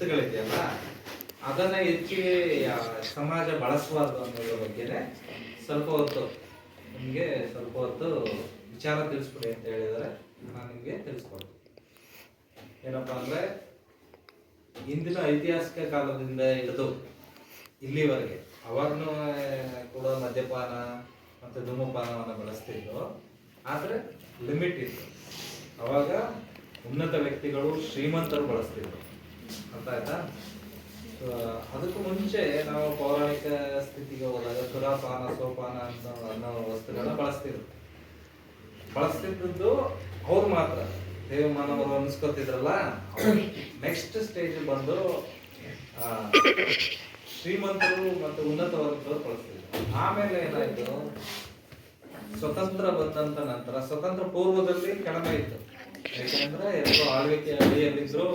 ವಸ್ತುಗಳಿದೆಯಲ್ಲ ಅದನ್ನ ಹೆಚ್ಚಿಗೆ ಸಮಾಜ ಬಳಸಬಾರ್ದು ಅನ್ನೋದ್ರ ಬಗ್ಗೆನೆ ಸ್ವಲ್ಪ ಹೊತ್ತು ನಿಮಗೆ ಸ್ವಲ್ಪ ಹೊತ್ತು ವಿಚಾರ ತಿಳಿಸ್ಕೊಡಿ ಅಂತ ಹೇಳಿದರೆ ನಾನು ನಿಮಗೆ ತಿಳಿಸ್ಕೊಡ್ತೀನಿ. ಏನಪ್ಪಾ ಅಂದ್ರೆ ಇಂದಿನ ಐತಿಹಾಸಿಕ ಕಾಲದಿಂದ ಹಿಡಿದು ಇಲ್ಲಿವರೆಗೆ ಅವಾಗನೂ ಕೂಡ ಮದ್ಯಪಾನ ಮತ್ತು ಧೂಮಪಾನವನ್ನು ಬಳಸ್ತಿದ್ರು, ಆದರೆ ಲಿಮಿಟ್ ಇತ್ತು. ಅವಾಗ ಉನ್ನತ ವ್ಯಕ್ತಿಗಳು ಶ್ರೀಮಂತರು ಬಳಸ್ತಿದ್ರು, ಅರ್ಥ ಆಯ್ತಾ? ಅದಕ್ಕೂ ಮುಂಚೆ ನಾವು ಪೌರಾಣಿಕ ಸ್ಥಿತಿಗೆ ಹೋದಾಗ ಸುರಾಪಾನ ಸೋಪಾನ ಅಂತ ಅನ್ನೋ ವಸ್ತುಗಳನ್ನ ಬಳಸ್ತಿದ್ದದ್ದು ಅವ್ರು ಮಾತ್ರ. ದೇವಮಾನವರು ಅನ್ಸ್ಕೊತಿದ್ರಲ್ಲ, ನೆಕ್ಸ್ಟ್ ಸ್ಟೇಜ್ ಬಂದು ಶ್ರೀಮಂತರು ಮತ್ತು ಉನ್ನತ ವರ್ಗದವರು ಬಳಸ್ತಿದ್ರು. ಆಮೇಲೆ ಏನಾಯ್ತು, ಸ್ವತಂತ್ರ ಬಂದಂತ ನಂತರ, ಸ್ವತಂತ್ರ ಪೂರ್ವದಲ್ಲಿ ಕಡಿಮೆ ಇತ್ತು. ಯಾಕೆಂದ್ರೆ ಎಲ್ಲರೂ ಆಳ್ವಿಕೆ ಅಡಿಯಲ್ಲಿದ್ರು,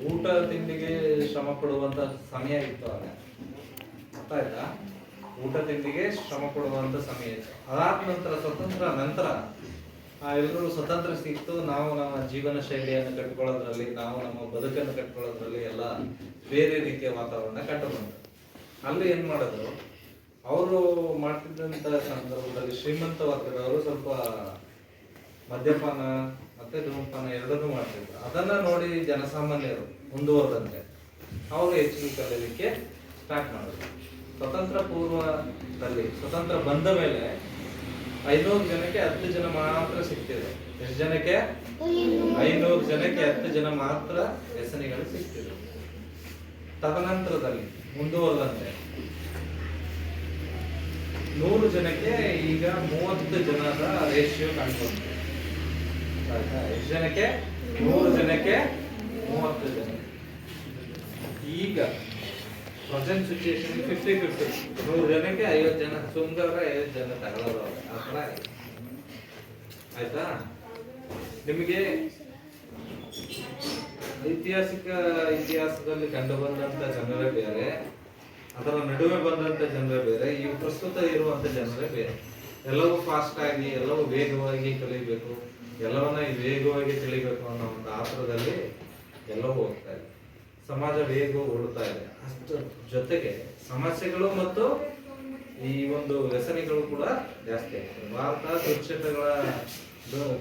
ಊಟ ತಿಂಡಿಗೆ ಶ್ರಮ ಪಡುವಂತ ಸಮಯ ಇತ್ತು ಆಗ, ಅರ್ಥ ಆಯ್ತಾ? ಊಟ ತಿಂಡಿಗೆ ಶ್ರಮ ಪಡುವಂತ ಸಮಯ ಇತ್ತು. ಅದಾದ ನಂತರ ಸ್ವತಂತ್ರ ನಂತರ ಎಲ್ಲರೂ ಸ್ವತಂತ್ರ ಸಿಕ್ತು. ನಾವು ನಮ್ಮ ಜೀವನ ಶೈಲಿಯನ್ನು ಕಟ್ಕೊಳ್ಳೋದ್ರಲ್ಲಿ, ನಾವು ನಮ್ಮ ಬದುಕನ್ನು ಕಟ್ಕೊಳ್ಳೋದ್ರಲ್ಲಿ ಎಲ್ಲ ಬೇರೆ ರೀತಿಯ ವಾತಾವರಣ ಕಂಡು ಬಂತು. ಅಲ್ಲಿ ಏನ್ ಮಾಡಿದ್ರು, ಅವರು ಮಾಡ್ತಿದ್ದಂತ ಸಂದರ್ಭದಲ್ಲಿ ಶ್ರೀಮಂತ ವರ್ಗದವರು ಸ್ವಲ್ಪ ಮದ್ಯಪಾನ ಮತ್ತೆ ಧೂಮಪಾನ ಎರಡನ್ನೂ ಮಾಡ್ತಿದ್ರು. ಅದನ್ನ ನೋಡಿ ಜನಸಾಮಾನ್ಯರು ಮುಂದುವರೆದಂತೆ ಅವರು ಹೆಚ್ಚಿಗೆ ಕಲಿಯಲಿಕ್ಕೆ ಸ್ಟಾರ್ಟ್ ಮಾಡಿದ್ರು. ಸ್ವತಂತ್ರ ಪೂರ್ವದಲ್ಲಿ, ಸ್ವತಂತ್ರ ಬಂದ ಮೇಲೆ 500 ಜನಕ್ಕೆ 10 ಜನ ಮಾತ್ರ ಸಿಗ್ತಿದ್ರು. ಎಷ್ಟು ಜನಕ್ಕೆ? 500 ಜನಕ್ಕೆ 10 ಜನ ಮಾತ್ರ ವ್ಯಸನಿಗಳು ಸಿಗ್ತಿದ್ರು. ತದನಂತರದಲ್ಲಿ ಮುಂದುವರೆದಂತೆ 100 ಜನಕ್ಕೆ ಈಗ 30 ಜನದ ರೇಷಿಯೋ ಕಾಣ್ಕೊಂಡು, ಎಷ್ಟು ಜನಕ್ಕೆ? 100 ಜನಕ್ಕೆ 30 ಜನ. ಈಗ ಪ್ರೆಸೆಂಟ್ ಸಿಚುಯೇಷನ್ 50-50. 100 ಜನಕ್ಕೆ 50 ಜನ ಸುಮ್ಗವ್ರೆ, 50 ಜನ ತಗೊಳ್ಳೋರು. ಆ ಥರ ಆಯ್ತಾ? ನಿಮಗೆ ಇತಿಹಾಸದಲ್ಲಿ ಕಂಡು ಬಂದಂತ ಜನರೇ ಬೇರೆ, ಅದರ ನಡುವೆ ಬಂದಂತ ಜನರೇ ಬೇರೆ, ಈ ಪ್ರಸ್ತುತ ಇರುವಂತ ಜನರೇ ಬೇರೆ. ಎಲ್ಲವೂ ಫಾಸ್ಟ್ ಆಗಿ, ಎಲ್ಲವೂ ವೇಗವಾಗಿ ಕಲಿಬೇಕು, ಎಲ್ಲವನ್ನ ವೇಗವಾಗಿ ತಿಳಿಬೇಕು ಅನ್ನೋ ಒಂದು ಆತರದಲ್ಲಿ ಎಲ್ಲವೂ ಹೋಗ್ತಾ ಇದೆ. ಸಮಾಜ ವೇಗ ಓಡುತ್ತಾ ಇದೆ. ಅಷ್ಟು ಜೊತೆಗೆ ಸಮಸ್ಯೆಗಳು ಮತ್ತು ಈ ಒಂದು ವ್ಯಸನಿಗಳು ಕೂಡ ಜಾಸ್ತಿ ಆಗ್ತದೆ. ಭಾರತ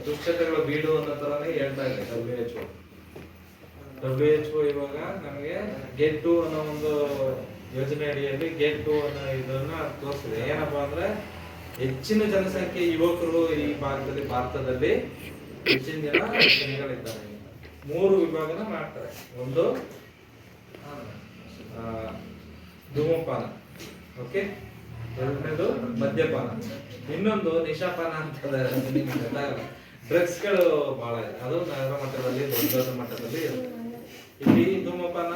ದುಶ್ಚಟಗಳ ಬೀಡು ಅನ್ನೋ ತರನೇ ಹೇಳ್ತಾ ಇದೆ WHO ಇವಾಗ ನಮಗೆ ಗೇಟ್ 2 ಅನ್ನೋ ಒಂದು ಯೋಜನೆ ಅಡಿಯಲ್ಲಿ ಗೇಟ್ 2 ಅನ್ನೋ ಇದನ್ನ ತೋರಿಸಿದೆ. ಏನಪ್ಪಾ ಅಂದ್ರೆ ಹೆಚ್ಚಿನ ಜನಸಂಖ್ಯೆ ಯುವಕರು ಈ ಭಾರತದಲ್ಲಿ ಹೆಚ್ಚಿನ ಜನ ವ್ಯಸನಿಗಳಿದ್ದಾರೆ. 3 ವಿಭಾಗನ ಮಾಡ್ತಾರೆ. ಒಂದು ಧೂಮಪಾನ, ಓಕೆ, ಎರಡನೇದು ಮದ್ಯಪಾನ, ಇನ್ನೊಂದು ನಿಶಾಪಾನ ಅಂತ ಡ್ರಗ್ಸ್ಗಳು ಬಹಳ ಇದೆ. ಅದು ನಗರ ಮಟ್ಟದಲ್ಲಿ, ದೊಡ್ಡ ಮಟ್ಟದಲ್ಲಿ ಇರುತ್ತೆ. ಇಲ್ಲಿ ಧೂಮಪಾನ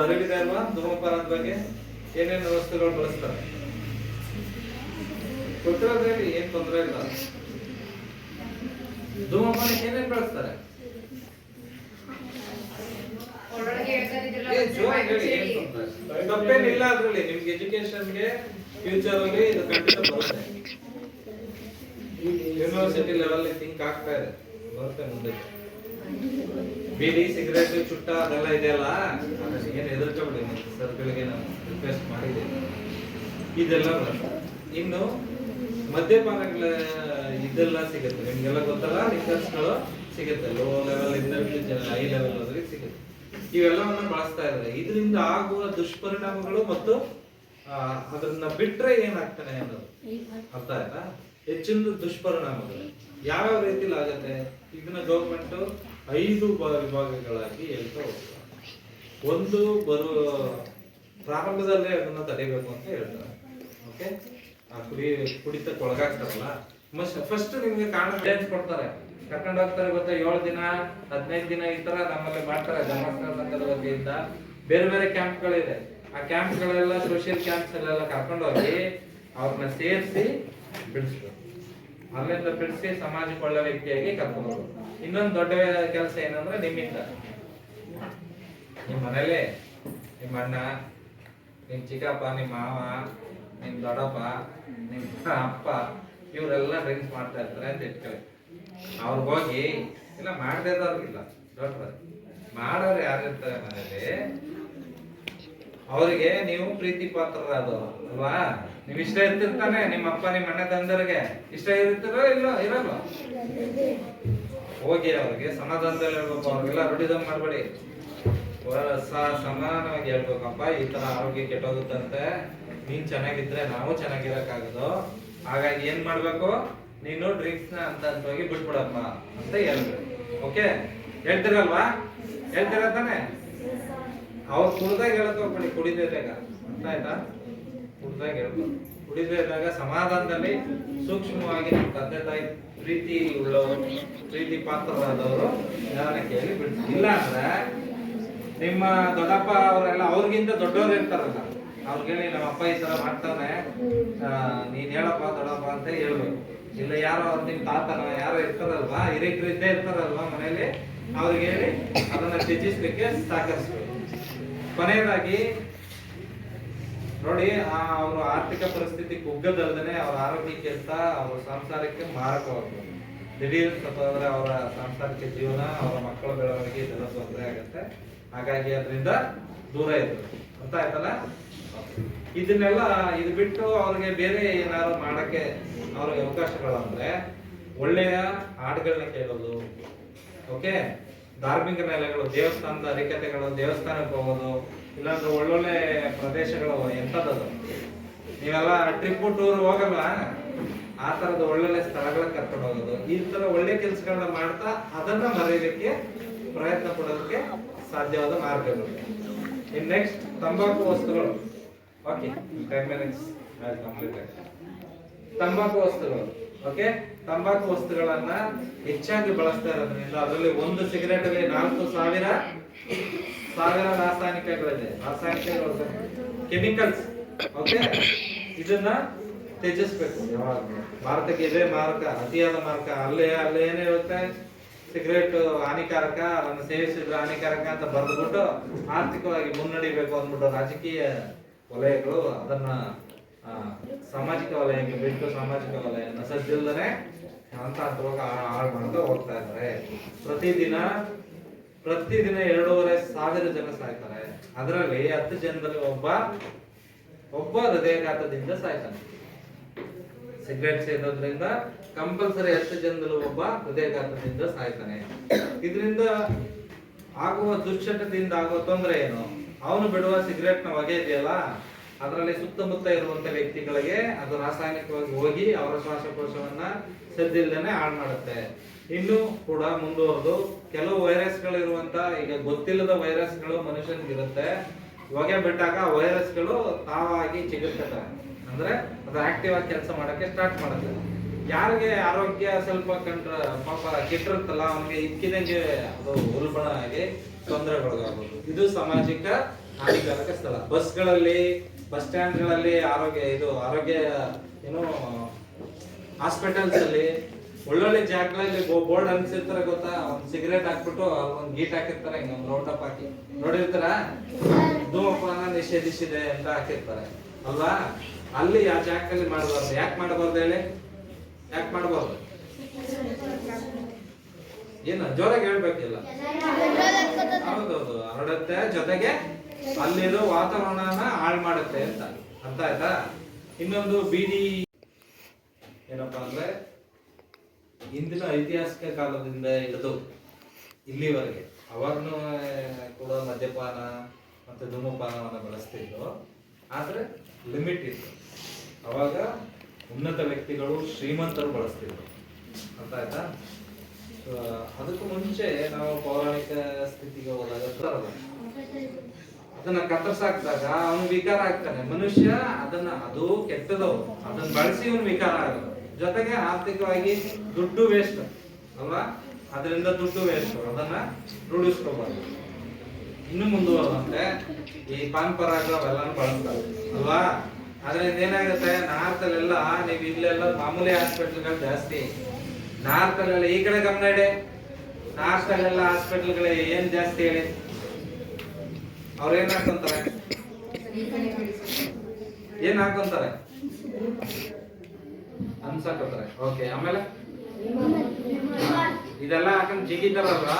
ಅರಿವಿದೆ ಅಲ್ವಾ? ಧೂಮಪಾನದ ಬಗ್ಗೆ ಏನೇನು ವಸ್ತುಗಳು ಬಳಸ್ತಾರೆ ಗೊತ್ತಿರೋದ್ರಲ್ಲಿ ಏನ್ ತೊಂದರೆ ಇಲ್ಲ. ಧೂಮಪಾನಕ್ಕೆ ಏನೇನು ಬಳಸ್ತಾರೆ? ತಪ್ಪೇನಿಲ್ಲ ಅದ್ರಲ್ಲಿ. ನಿಮ್ಗೆ ಎಜುಕೇಶನ್ಗೆ ಫ್ಯೂಚರ್ ಅಲ್ಲಿ ಇದು ಖಂಡಿತ ಬರುತ್ತೆ. ಯೂನಿವರ್ಸಿಟಿ ಲೆವೆಲ್ ಥಿಂಕ್ ಆಗ್ತಾ ಇದೆ, ಬರುತ್ತೆ ಮುಂದೆ. ಬೀಡಿ, ಸಿಗರೇಟ್, ಚುಟ್ಟ ಅದೆಲ್ಲ ಇದೆಯಲ್ಲ, ಅದನ್ನ ಏನು ಎದುರ್ಕೊಬಿಡಿ. ಸರ್ಗಳಿಗೆ ನಾನು ರಿಕ್ವೆಸ್ಟ್ ಮಾಡಿದ್ದೀನಿ, ಇದೆಲ್ಲ ಬರುತ್ತೆ. ಇನ್ನು ಮದ್ಯಪಾನಗಳ ಇದೆಲ್ಲ ಸಿಗುತ್ತೆ, ನಿಮ್ಗೆಲ್ಲ ಗೊತ್ತಲ್ಲ, ಲಿಕ್ಕರ್ಸ್ಗಳು ಸಿಗುತ್ತೆ. ಲೋ ಲೆವೆಲ್ ಇಂದ ಹೈ ಲೆವೆಲ್ ವರೆಗೆ ಸಿಗುತ್ತೆ. ಇವೆಲ್ಲವನ್ನ ಬಳಸ್ತಾ ಇದ್ದಾರೆ. ಇದರಿಂದ ಆಗುವ ದುಷ್ಪರಿಣಾಮಗಳು ಮತ್ತು ಅದನ್ನ ಬಿಟ್ರೆ ಏನಾಗ್ತಾನೆ ಅನ್ನೋದು ಅರ್ಥ ಆಯ್ತಾ? ಹೆಚ್ಚಿನ ದುಷ್ಪರಿಣಾಮಗಳು ಯಾವ್ಯಾವ ರೀತಿಲಿ ಆಗತ್ತೆ, ಇದನ್ನ ಗೌರ್ಮೆಂಟ್ 5 ವಿಭಾಗಗಳಾಗಿ ಹೇಳ್ತಾ ಹೋಗ್ತಾರೆ. ಒಂದು ಪ್ರಾರಂಭದಲ್ಲೇ ಅದನ್ನ ತಡೆಯಬೇಕು ಅಂತ ಹೇಳ್ತಾರೆ. ಓಕೆ, ಕುಡಿತಕ್ಕೆ ಒಳಗಾಗ್ತಾರಲ್ಲ, ಫಸ್ಟ್ ನಿಮ್ಗೆ ಕಾರಣ ಕೊಡ್ತಾರೆ, ಕರ್ಕೊಂಡು ಹೋಗ್ತಾರೆ. ಗೊತ್ತಾ, 7 ದಿನ 15 ದಿನ ಈ ತರ ನಮ್ಮಲ್ಲಿ ಮಾಡ್ತಾರೆ. ಧರ್ಮಸ್ಥಳ ಸಂಘದ ವತಿಯಿಂದ ಬೇರೆ ಬೇರೆ ಕ್ಯಾಂಪ್ಗಳಿದೆ. ಆ ಕ್ಯಾಂಪ್ಗಳೆಲ್ಲ ಸೋಷಿಯಲ್ ಕ್ಯಾಂಪ್ಸ್ ಎಲ್ಲ ಕರ್ಕೊಂಡು ಹೋಗಿ ಅವ್ರನ್ನ ಸೇರಿಸಿ ಬಿಡಿಸ್ಬೇಕು. ಅಲ್ಲಿಂದ ಬಿಡಿಸಿ ಸಮಾಜಕ್ಕೆ ಒಳ್ಳೆ ವ್ಯಕ್ತಿಯಾಗಿ ಕರ್ಕೊಂಡು ಹೋಗೋದು. ಇನ್ನೊಂದು ದೊಡ್ಡ ಕೆಲಸ ಏನಂದ್ರೆ, ನಿಮ್ಮಿಂದ ನಿಮ್ಮ ಮನೇಲಿ ನಿಮ್ಮ ಅಣ್ಣ, ನಿಮ್ ಚಿಕ್ಕಪ್ಪ, ನಿಮ್ಮ ಮಾವ, ನಿಮ್ ದೊಡ್ಡಪ್ಪ, ನಿಮ್ಮ ಅಪ್ಪ ಇವರೆಲ್ಲ ಡ್ರಿಂಕ್ಸ್ ಮಾಡ್ತಾ ಇರ್ತಾರೆ ಅಂತ ಇಟ್ಕೊಳ್ಳಿ. ಅವ್ರಿಗೆ ಹೋಗಿ ಇಲ್ಲ ಮಾಡದೇ ಇರೋರ್ಗಿಲ್ಲ, ಡಾಕ್ಟರ್ ಮಾಡೋರು ಯಾರಿರ್ತಾರೆ ಮನೇಲಿ ಅವರಿಗೆ ನೀವು ಪ್ರೀತಿ ಪಾತ್ರರಾದವರು ಅಲ್ವಾ? ನೀವ್ ಇಷ್ಟ ಇರ್ತಿರ್ತಾನೆ ನಿಮ್ಮ ಅಪ್ಪ ನಿಮ್ಮ ಅಣ್ಣ ತಂದರಿಗೆ ಇಷ್ಟ ಇರ್ತಿರೋ ಇಲ್ಲೋ ಇರಲ್ವ? ಹೋಗಿ ಅವ್ರಿಗೆ ಸಮಾಧಾನದಲ್ಲಿ ಹೇಳ್ಬೇಕು, ಅವ್ರಿಗೆಲ್ಲ ರೊಡಿದಮ್ ಮಾಡ್ಬೇಡಿ, ಸಮಾನವಾಗಿ ಹೇಳ್ಬೇಕಪ್ಪ ಈ ತರ ಆರೋಗ್ಯ ಕೆಟ್ಟೋಗುತ್ತಂತೆ, ನೀನ್ ಚೆನ್ನಾಗಿದ್ರೆ ನಾವು ಚೆನ್ನಾಗಿರಕ್ಕಾಗದು, ಹಾಗಾಗಿ ಏನ್ ಮಾಡ್ಬೇಕು, ನೀನು ಡ್ರಿಂಕ್ಸ್ ನ ಹೋಗಿ ಬಿಟ್ಬಿಡಪ್ಪ ಅಂತ ಹೇಳ್ಬೇಕು. ಓಕೆ, ಹೇಳ್ತಿರಲ್ವಾ? ಹೇಳ್ತಿರ ತಾನೆ? ಅವ್ರು ಕುಡ್ದಾಗ ಹೇಳಕ್ ಹೋಗ್ಬೇಡಿ, ಕುಡಿದಾಗ ಅರ್ಥ ಆಯ್ತಾ? ಕುಡ್ದಾಗ ಹೇಳ್ಬೇಕು, ಕುಡಿದೇ ಇದ್ದಾಗ ಸಮಾಧಾನದಲ್ಲಿ ಸೂಕ್ಷ್ಮವಾಗಿ ನಮ್ಮ ತಂದೆ ತಾಯಿ ಪ್ರೀತಿ ಉಳ್ಳವರು, ಪ್ರೀತಿ ಪಾತ್ರರಾದವರು ಯಾರನ್ನ ಕೇಳಿ ಬಿಡ್ತೀವಿ. ಇಲ್ಲ ಅಂದ್ರೆ ನಿಮ್ಮ ದೊಡ್ಡಪ್ಪ ಅವರೆಲ್ಲ ಅವ್ರಿಗಿಂತ ದೊಡ್ಡವ್ರು ಇರ್ತಾರಲ್ಲ, ಅವ್ರಿಗೆ ಹೇಳಿ ನಮ್ಮ ಅಪ್ಪ ಈ ತರ ಮಾಡ್ತಾನೆ, ನೀನ್ ಹೇಳಪ್ಪ ದೊಡ್ಡಪ್ಪ ಅಂತ ಹೇಳ್ಬೇಕು. ಇಲ್ಲ ಯಾರೋ ನಿಮ್ ತಾತನ ಯಾರೋ ಇರ್ತಾರಲ್ವಾ, ಹಿರಿಯರು ಇದ್ದೇ ಇರ್ತಾರಲ್ವಾ ಮನೇಲಿ, ಅವ್ರಿಗೆ ಹೇಳಿ ಅದನ್ನ ತ್ಯಜಿಸ್ಲಿಕ್ಕೆ ಸಹಕರಿಸ್ಬೇಕು. ಕೊನೆಯದಾಗಿ ನೋಡಿ, ಅವ್ರ ಆರ್ಥಿಕ ಪರಿಸ್ಥಿತಿ ಕುಗ್ಗದಲ್ದೇನೆ ಅವ್ರ ಆರೋಗ್ಯ ಕೆಲ್ಸ, ಅವ್ರ ಸಂಸಾರಕ್ಕೆ ಮಾರಕವಾಗ್ತದೆ. ದಿಢೀರ್ ತಪ್ಪಾದ್ರೆ ಅವರ ಸಾಂಸಾರಿಕ ಜೀವನ, ಅವರ ಮಕ್ಕಳ ಬೆಳವಣಿಗೆ ಇದೆಲ್ಲ ತೊಂದರೆ ಆಗುತ್ತೆ. ಹಾಗಾಗಿ ಅದರಿಂದ ದೂರ ಇರ್ಬೇಕು. ಅಂತ ಆಯ್ತಲ್ಲ? ಇದನ್ನೆಲ್ಲ ಇದು ಬಿಟ್ಟು ಅವ್ರಿಗೆ ಬೇರೆ ಏನಾದ್ರು ಮಾಡಕ್ಕೆ ಅವ್ರಿಗೆ ಅವಕಾಶಗಳು ಅಂದ್ರೆ ಒಳ್ಳೆಯ ಹಾಡುಗಳನ್ನ ಕೇಳೋದು, ಓಕೆ, ಧಾರ್ಮಿಕ ನೆಲೆಗಳು, ದೇವಸ್ಥಾನದ ಹರಿಕತೆಗಳು, ದೇವಸ್ಥಾನಕ್ಕೆ ಹೋಗೋದು, ಇಲ್ಲಾಂದ್ರೆ ಒಳ್ಳೊಳ್ಳೆ ಪ್ರದೇಶಗಳು. ಎಂಥದ್ದು ನೀವೆಲ್ಲ ಟ್ರಿಪ್ ಟೂರ್ ಹೋಗಲ್ಲ, ಆ ತರದ ಒಳ್ಳೊಳ್ಳೆ ಸ್ಥಳಗಳನ್ನ ಕರ್ಕೊಂಡು ಹೋಗೋದು, ಈ ತರ ಒಳ್ಳೆ ಕೆಲಸಗಳನ್ನ ಮಾಡ್ತಾ ಅದನ್ನ ಮರೆಯಲಿಕ್ಕೆ ಪ್ರಯತ್ನ ಪಡೋದಕ್ಕೆ ಸಾಧ್ಯವಾದ ಮಾರ್ಗಗಳು. ಇನ್ ನೆಕ್ಸ್ಟ್ ತಂಬಾಕು ವಸ್ತುಗಳು. ಓಕೆ, 10 minutes ಕಂಪ್ಲೀಟ್ ಆಯ್ತು. ತಂಬಾಕು ವಸ್ತುಗಳು. ಓಕೆ, ತಂಬಾಕು ವಸ್ತುಗಳನ್ನ ಹೆಚ್ಚಾಗಿ ಬಳಸ್ತಾ ಇರೋದ್ರಿಂದ ಅದರಲ್ಲಿ ಒಂದು ಸಿಗರೇಟ್ ಅಲ್ಲಿ 4,000 ರಾಸಾಯನಿಕಗಳಿದೆ, ರಾಸಾಯನಿಕಗಳು, ಕೆಮಿಕಲ್ಸ್. ಓಕೆ, ಇದನ್ನ ತ್ಯಜಿಸ್ಬೇಕು ಯಾವಾಗಲೂ. ಭಾರತಕ್ಕೆ ಇದೇ ಮಾರಕ, ಅತಿಯಾದ ಮಾರಕ. ಅಲ್ಲೇ ಏನೇ ಇರುತ್ತೆ, ಸಿಗರೇಟ್ ಹಾನಿಕಾರಕ, ಅದನ್ನು ಸೇವಿಸಿದ್ರೆ ಹಾನಿಕಾರಕ ಅಂತ ಬರೆದ್ಬಿಟ್ಟು ಆರ್ಥಿಕವಾಗಿ ಮುನ್ನಡಿಬೇಕು ಅಂದ್ಬಿಟ್ಟು ರಾಜಕೀಯ ವಲಯಗಳು ಅದನ್ನ ಸಾಮಾಜಿಕ ವಲಯಕ್ಕೆ ಬಿಟ್ಟು ಸಾಮಾಜಿಕ ವಲಯನ ಸಜ್ಜಿಲ್ಲದೆ ಅಂತ ಹಾಳು ಮಾಡ್ತಾ ಹೋಗ್ತಾ ಇದ್ದಾರೆ. ಪ್ರತಿದಿನ 2,500 ಜನ ಸಾಯ್ತಾರೆ. ಅದರಲ್ಲಿ 10 ಜನದಲ್ಲಿ ಒಬ್ಬ ಹೃದಯಾಘಾತದಿಂದ ಸಾಯ್ತಾನೆ. ಸಿಗರೇಟ್ ಸೇದೋದ್ರಿಂದ ಕಂಪಲ್ಸರಿ 10 ಜನದಲ್ಲಿ ಒಬ್ಬ ಹೃದಯಾಘಾತದಿಂದ ಸಾಯ್ತಾನೆ. ಇದರಿಂದ ಆಗುವ ದುಶ್ಚಟದಿಂದ ಆಗುವ ತೊಂದರೆ ಏನು? ಅವನು ಬಿಡುವ ಸಿಗರೇಟ್ ನ ಹೊಗೆ ಇದೆಯಲ್ಲ, ಅದರಲ್ಲಿ ಸುತ್ತಮುತ್ತ ಇರುವಂತ ವ್ಯಕ್ತಿಗಳಿಗೆ ಅದು ರಾಸಾಯನಿಕವಾಗಿ ಹೋಗಿ ಅವರ ಶ್ವಾಸಕೋಶವನ್ನ ಸದ್ದಿಲ್ದೇನೆ ಹಾಳು ಮಾಡುತ್ತೆ. ಇನ್ನು ಕೂಡ ಮುಂದುವರೆದು ಕೆಲವು ವೈರಸ್ಗಳು ಇರುವಂತ, ಈಗ ಗೊತ್ತಿಲ್ಲದ ವೈರಸ್ಗಳು ಮನುಷ್ಯನಿಗಿರುತ್ತೆ. ಹೊಗೆ ಬಿಟ್ಟಾಗ ವೈರಸ್ಗಳು ತಾವಾಗಿ ಚಿಗುರ್ತವೆ, ಅಂದ್ರೆ ಅದು ಆಕ್ಟಿವ್ ಆಗಿ ಕೆಲಸ ಮಾಡಕ್ಕೆ ಸ್ಟಾರ್ಟ್ ಮಾಡುತ್ತೆ. ಯಾರಿಗೆ ಆರೋಗ್ಯ ಸ್ವಲ್ಪ ಪಾಪ ಕೆಟ್ಟಿರುತ್ತಲ್ಲ, ಅವನಿಗೆ ಇಕ್ಕಿದಂಗೆ ಅದು ಉಲ್ಬಣ ಆಗಿ ತೊಂದರೆಗೊಳಗಾಗಬಹುದು. ಇದು ಸಾಮಾಜಿಕ ಹಾನಿಕಾರಕ ಸ್ಥಳ. ಬಸ್ಗಳಲ್ಲಿ, ಬಸ್ ಸ್ಟ್ಯಾಂಡ್ಗಳಲ್ಲಿ, ಆರೋಗ್ಯ ಏನು ಹಾಸ್ಪಿಟಲ್ಸ್ ಅಲ್ಲಿ ಒಳ್ಳೊಳ್ಳೆ ಜಾಗಗಳಲ್ಲಿ ಬೋರ್ಡ್ ಅನ್ಸಿರ್ತಾರೆ ಗೊತ್ತಾ, ಒಂದ್ ಸಿಗರೇಟ್ ಹಾಕ್ಬಿಟ್ಟು ಒಂದ್ ಗೀಟ್ ಹಾಕಿರ್ತಾರೆ, ಹಿಂಗ ಒಂದ್ ರೌಂಡ್ ಅಪ್ ಹಾಕಿ ನೋಡಿರ್ತಾರ, ಧೂಮಪಾನ ನಿಷೇಧಿಸಿದೆ ಅಂತ ಹಾಕಿರ್ತಾರೆ ಅಲ್ವಾ? ಅಲ್ಲಿ ಆ ಜಾಗದಲ್ಲಿ ಮಾಡಬಾರ್ದು. ಯಾಕೆ ಮಾಡಬಾರ್ದು ಹೇಳಿ? ಯಾಕೆ ಮಾಡಬಾರ್ದು? ಏನು ಜೋರಾಗಿ ಹೇಳ್ಬೇಕಿಲ್ಲ? ಹೌದೌದು, ಹರಡುತ್ತೆ, ಜೊತೆಗೆ ಅಲ್ಲಿರೋ ವಾತಾವರಣನ ಹಾಳು ಮಾಡುತ್ತೆ ಅಂತ. ಅರ್ಥ ಆಯ್ತಾ? ಇನ್ನೊಂದು ಬೀಡಿ ಏನಪ್ಪಾ ಅಂದ್ರೆ, ಇಂದಿನ ಐತಿಹಾಸಿಕ ಕಾಲದಿಂದ ಹಿಡಿದು ಇಲ್ಲಿವರೆಗೆ ಅವಾಗ್ನೂ ಕೂಡ ಮದ್ಯಪಾನ ಮತ್ತೆ ಧೂಮಪಾನವನ್ನ ಬಳಸ್ತಿದ್ರು. ಆದ್ರೆ ಲಿಮಿಟ್ ಇತ್ತು. ಅವಾಗ ಉನ್ನತ ವ್ಯಕ್ತಿಗಳು, ಶ್ರೀಮಂತರು ಬಳಸ್ತಿದ್ರು. ಅರ್ಥ ಆಯ್ತಾ? ಅದಕ್ಕೂ ಮುಂಚೆ ನಾವು ಪೌರಾಣಿಕ ಸ್ಥಿತಿಗೆ ಹೋದಾಗ ಅದನ್ನ ಕತ್ತರಿಸಾಕ್ದಾಗ ಅವನು ವಿಕಾರ ಆಗ್ತಾನೆ ಮನುಷ್ಯ. ಅದು ಕೆಟ್ಟದವು, ಅದನ್ನ ಬಳಸಿ ಇವನು ವಿಕಾರ ಆಗೋದು. ಜೊತೆಗೆ ಆರ್ಥಿಕವಾಗಿ ದುಡ್ಡು ವೇಸ್ಟ್ ಅಲ್ವಾ? ಅದರಿಂದ ದುಡ್ಡು ವೇಸ್ಟ್, ಅದನ್ನ ರೂಢಿಸ್ಕೋಬಾರ್ದು. ಇನ್ನು ಮುಂದುವರೆದಂತೆ ಈ ಪಾನ್ ಪರಾಗ ಅವೆಲ್ಲಾನು ಬಳಸ್ತಾರೆ ಅಲ್ವಾ? ಅದರಿಂದ ಏನಾಗುತ್ತೆ, ನಾರ್ತಲ್ಲೆಲ್ಲ ನೀವು ಇಲ್ಲೆಲ್ಲ ಮಾಮೂಲಿ ಹಾಸ್ಪಿಟಲ್ಗಳು ಜಾಸ್ತಿ. ನಾರ್ತಲ್ಲೆಲ್ಲ ಈ ಕಡೆ ಗಮನ ಇಡಿ. ನಾರ್ತಲ್ಲೆಲ್ಲ ಹಾಸ್ಪಿಟಲ್ಗಳು ಏನ್ ಜಾಸ್ತಿ ಹೇಳಿ? ಅವ್ರ ಏನ್ ಹಾಕೊಂತಾರೆ? ಏನ್ ಹಾಕೊಂತಾರೆ? ಅನ್ಸಾಕೋತಾರೆ. ಓಕೆ, ಆಮೇಲೆ ಇದೆಲ್ಲ ಹಾಕೊಂಡ್ ಜಿಗಿತಾರಲ್ವಾ?